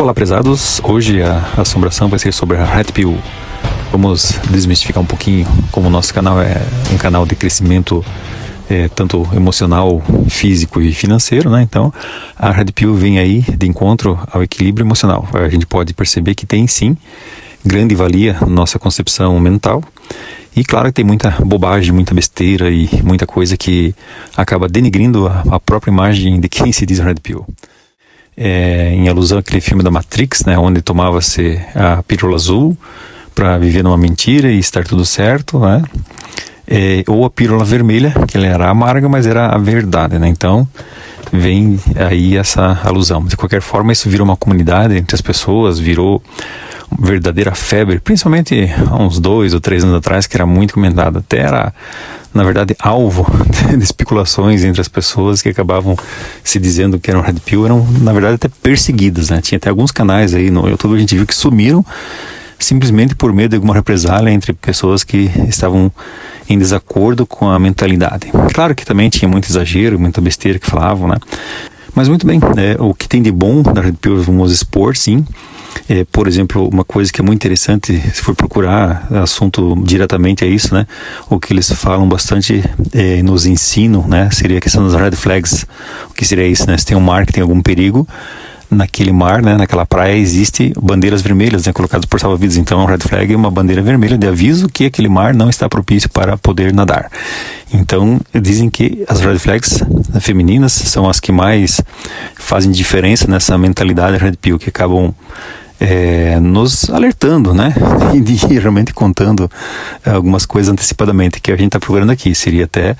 Olá, prezados. Hoje a assombração vai ser sobre a Red Pill. Vamos desmistificar um pouquinho, como o nosso canal é um canal de crescimento tanto emocional, físico e financeiro, né? Então, a Red Pill vem aí de encontro ao equilíbrio emocional. A gente pode perceber que tem, sim, grande valia na nossa concepção mental. E claro que tem muita bobagem, muita besteira e muita coisa que acaba denigrindo a própria imagem de quem se diz Red Pill. Em alusão àquele filme da Matrix, né, onde tomava-se a pílula azul para viver numa mentira e estar tudo certo, né? Ou a pílula vermelha, que ela era amarga, mas era a verdade, né? Então, vem aí essa alusão. De qualquer forma, isso virou uma comunidade entre as pessoas, virou verdadeira febre, principalmente há uns 2 ou 3 anos atrás, que era muito comentado. Até era, na verdade, alvo de especulações entre as pessoas que acabavam se dizendo que eram Red Pill, eram, na verdade, até perseguidas, né? Tinha até alguns canais aí no YouTube, a gente viu que sumiram simplesmente por medo de alguma represália entre pessoas que estavam em desacordo com a mentalidade. Claro que também tinha muito exagero, muita besteira que falavam, né? Mas muito bem, o que tem de bom da Red Pill vamos expor, sim. Por exemplo, uma coisa que é muito interessante, se for procurar assunto diretamente, é isso, né? O que eles falam bastante nos ensinam, né? Seria a questão das red flags. O que seria isso, né? Se tem um mar que tem algum perigo, naquele mar, né, naquela praia, existe bandeiras vermelhas, né, colocadas por salva-vidas. Então, a red flag é uma bandeira vermelha de aviso que aquele mar não está propício para poder nadar. Então, dizem que as red flags femininas são as que mais fazem diferença nessa mentalidade Red Pill, que acabam nos alertando, né, e realmente contando algumas coisas antecipadamente, que a gente está procurando aqui. Seria até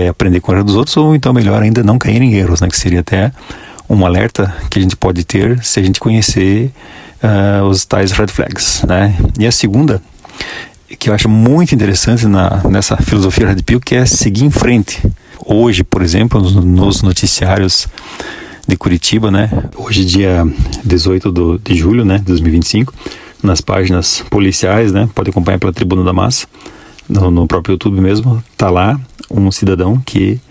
aprender com o erro dos outros, ou então, melhor ainda, não cair em erros, né, que seria até um alerta que a gente pode ter se a gente conhecer os tais red flags, né? E a segunda, que eu acho muito interessante nessa filosofia Red Pill, que é seguir em frente. Hoje, por exemplo, nos noticiários de Curitiba, né? Hoje, dia 18 de julho, né, de 2025, nas páginas policiais, né? Pode acompanhar pela Tribuna da Massa, no próprio YouTube mesmo, tá lá um cidadão que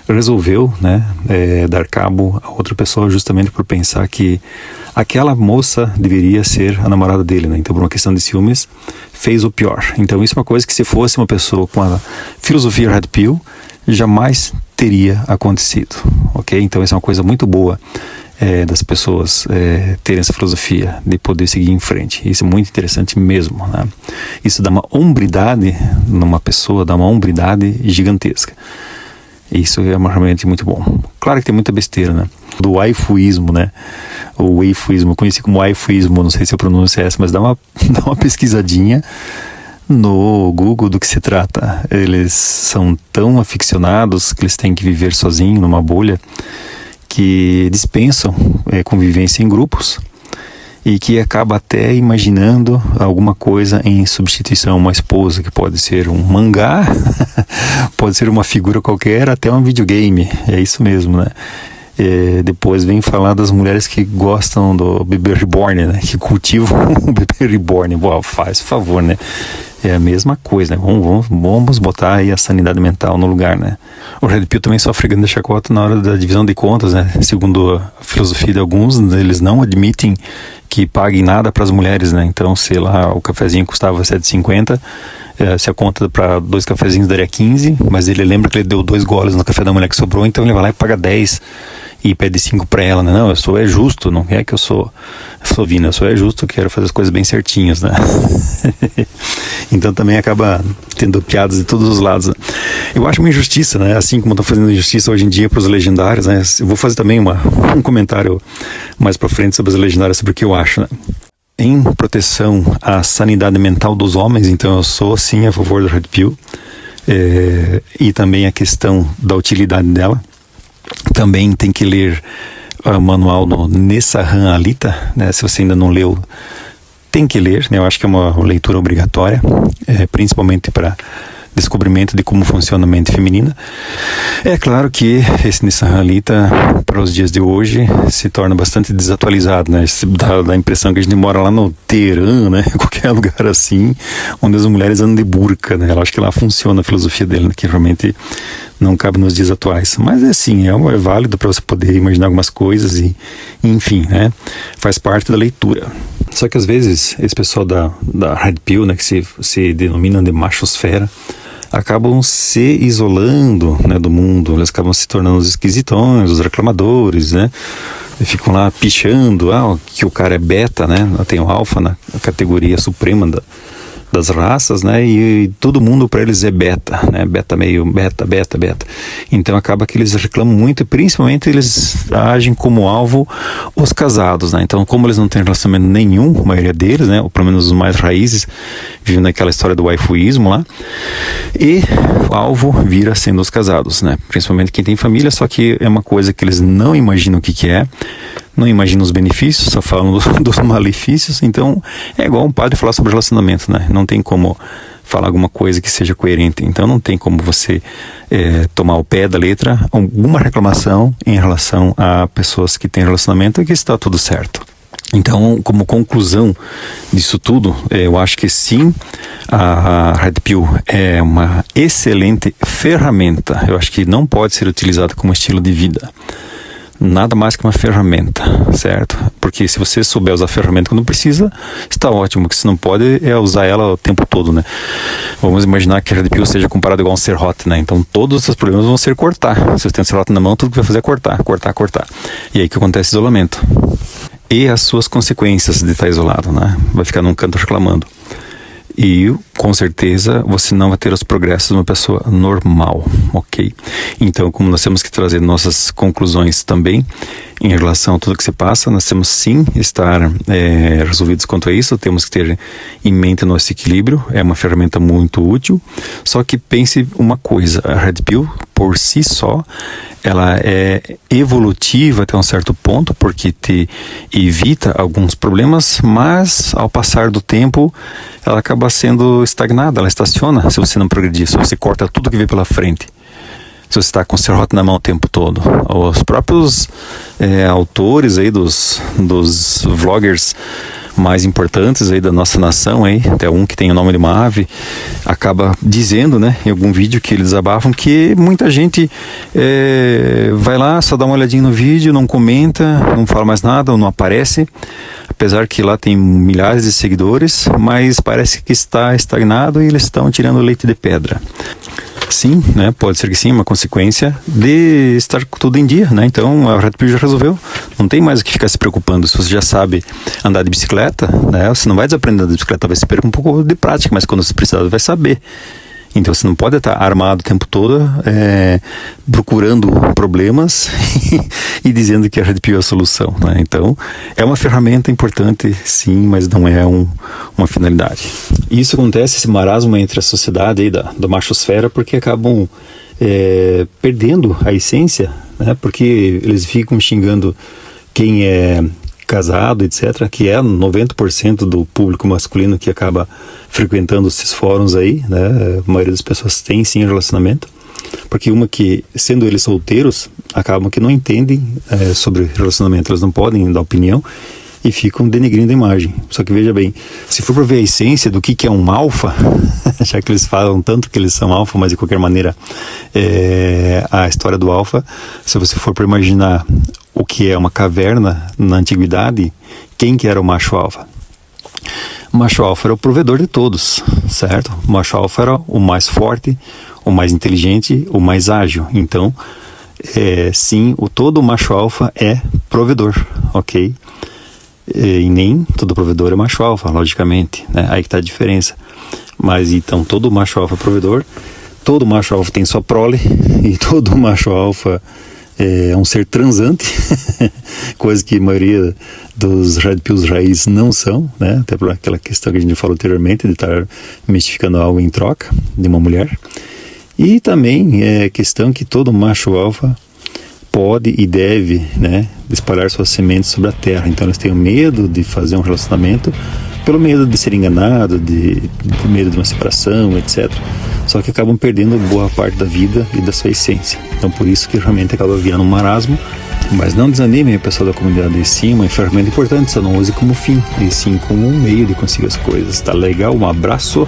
resolveu, né, dar cabo a outra pessoa justamente por pensar que aquela moça deveria ser a namorada dele, né? Então, por uma questão de ciúmes, fez o pior. Então, isso é uma coisa que, se fosse uma pessoa com a filosofia Red Pill, jamais teria acontecido, ok? Então, isso é uma coisa muito boa das pessoas terem essa filosofia de poder seguir em frente. Isso é muito interessante mesmo, né? Isso dá uma hombridade numa pessoa, dá uma hombridade gigantesca. Isso é realmente muito bom. Claro que tem muita besteira, né? Do waifuísmo, né? O waifuísmo, conheci como waifuísmo, não sei se eu pronuncio essa, mas dá uma pesquisadinha no Google do que se trata. Eles são tão aficionados que eles têm que viver sozinhos, numa bolha, que dispensam convivência em grupos e que acaba até imaginando alguma coisa em substituição a uma esposa, que pode ser um mangá, pode ser uma figura qualquer, até um videogame. É isso mesmo, né? Depois vem falar das mulheres que gostam do bebê reborn, né? Que cultivam o bebê reborn. Boa, faz favor, né? É a mesma coisa, né? Vamos botar aí a sanidade mental no lugar, né? O Red Pill também sofre grande chacota na hora da divisão de contas, né? Segundo a filosofia de alguns, eles não admitem que paguem nada para as mulheres, né? Então, sei lá, o cafezinho custava R$7,50, se a conta para 2 cafezinhos daria 15, mas ele lembra que ele deu 2 goles no café da mulher que sobrou, então ele vai lá e paga 10 e pede 5 para ela, né? Não, eu sou justo, não é que eu sou Vina, eu sou justo, quero fazer as coisas bem certinhas, né? Então também acaba tendo piadas de todos os lados, né? Eu acho uma injustiça, né? Assim como estão fazendo injustiça hoje em dia para os legendários, né? Eu vou fazer também um comentário mais para frente sobre os legendários, sobre o que eu acho, né? Em proteção à sanidade mental dos homens, então eu sou sim a favor do Red Pill, e também a questão da utilidade dela. Também tem que ler o manual no Nessahan Alita, né? Se você ainda não leu, tem que ler, né? Eu acho que é uma leitura obrigatória, principalmente para descobrimento de como funciona a mente feminina. É claro que esse Nissan Alita, para os dias de hoje, se torna bastante desatualizado, né? Dá a impressão que a gente mora lá no Teherã, né? Qualquer lugar assim, onde as mulheres andam de burca, né? Eu acho que lá funciona a filosofia dele, né? Que realmente não cabe nos dias atuais. Mas é assim, é válido para você poder imaginar algumas coisas e enfim, né? Faz parte da leitura. Só que às vezes esse pessoal da Red Pill, né, que se denomina de machosfera, acabam se isolando, né, do mundo. Eles acabam se tornando os esquisitões, os reclamadores, né? E ficam lá pichando, que o cara é beta, né? Tem o alfa na categoria suprema das raças, né? E todo mundo para eles é beta, né? Beta meio, beta. Então acaba que eles reclamam muito e principalmente eles agem como alvo os casados, né? Então como eles não têm relacionamento nenhum, a maioria deles, né? Ou pelo menos os mais raízes, vivem naquela história do waifuísmo lá. E o alvo vira sendo os casados, né? Principalmente quem tem família, só que é uma coisa que eles não imaginam o que é. Não imaginam os benefícios, só falam dos malefícios. Então é igual um padre falar sobre relacionamento, né? Não tem como falar alguma coisa que seja coerente. Então não tem como você tomar o pé da letra alguma reclamação em relação a pessoas que têm relacionamento e que está tudo certo. Então, como conclusão disso tudo, eu acho que sim, a Red Pill é uma excelente ferramenta. Eu acho que não pode ser utilizada como estilo de vida. Nada mais que uma ferramenta, certo? Porque se você souber usar a ferramenta quando precisa, está ótimo. O que você não pode é usar ela o tempo todo, né? Vamos imaginar que a Red Pill seja comparado igual a um serrote, né? Então todos os seus problemas vão ser cortar. Se você tem um serrote na mão, tudo que vai fazer é cortar. E aí que acontece isolamento. E as suas consequências de estar isolado, né? Vai ficar num canto reclamando. E, com certeza, você não vai ter os progressos de uma pessoa normal, ok? Então, como nós temos que trazer nossas conclusões também, em relação a tudo que se passa, nós temos sim estar resolvidos quanto a isso, temos que ter em mente nosso equilíbrio, é uma ferramenta muito útil, só que pense uma coisa, a Red Pill, por si só, ela é evolutiva até um certo ponto, porque te evita alguns problemas, mas ao passar do tempo, ela acaba sendo estagnada, ela estaciona se você não progredir, se você corta tudo que vem pela frente. Se você está com o serrote na mão o tempo todo. Os próprios autores aí dos vloggers mais importantes aí da nossa nação aí, até um que tem o nome de uma ave, acaba dizendo, né, em algum vídeo que eles desabafam que muita gente vai lá, só dá uma olhadinha no vídeo, não comenta, não fala mais nada, ou não aparece, apesar que lá tem milhares de seguidores, mas parece que está estagnado e eles estão tirando leite de pedra. Sim, né? Pode ser que sim, uma consequência de estar tudo em dia, né? Então a Red Pill já resolveu, não tem mais o que ficar se preocupando. Se você já sabe andar de bicicleta, né? Você não vai desaprender a andar de bicicleta, vai se perder um pouco de prática, mas quando você precisar vai saber. Então você não pode estar armado o tempo todo procurando problemas e dizendo que a Red Pill é a solução, né? Então é uma ferramenta importante sim, mas não é uma finalidade. E isso acontece, esse marasmo entre a sociedade aí da machosfera, porque acabam perdendo a essência, né? Porque eles ficam xingando quem é casado, etc., que é 90% do público masculino que acaba frequentando esses fóruns aí, né? A maioria das pessoas tem sim relacionamento, porque uma que, sendo eles solteiros, acabam que não entendem sobre relacionamento, eles não podem dar opinião e ficam denegrindo a imagem. Só que veja bem, se for para ver a essência do que é um alfa, já que eles falam tanto que eles são alfa, mas de qualquer maneira a história do alfa, se você for para imaginar o que é uma caverna na antiguidade, quem que era o macho alfa? O macho alfa era o provedor de todos, certo? O macho alfa era o mais forte, o mais inteligente, o mais ágil. Então, sim, todo macho alfa é provedor, ok? E nem todo provedor é macho alfa, logicamente, né? Aí que está a diferença. Mas então, todo macho alfa é provedor, todo macho alfa tem sua prole, e todo macho alfa é um ser transante, coisa que a maioria dos Red Pills raiz não são, né? Até por aquela questão que a gente falou anteriormente, de estar mistificando algo em troca de uma mulher. E também é questão que todo macho alfa pode e deve, né, espalhar suas sementes sobre a terra. Então eles têm medo de fazer um relacionamento pelo medo de ser enganado, de medo de uma separação, etc. Só que acabam perdendo boa parte da vida e da sua essência. Então por isso que realmente acaba virando um marasmo. Mas não desanimem, pessoal da comunidade, e sim uma ferramenta importante, só não use como fim, e sim como um meio de conseguir as coisas. Tá legal? Um abraço!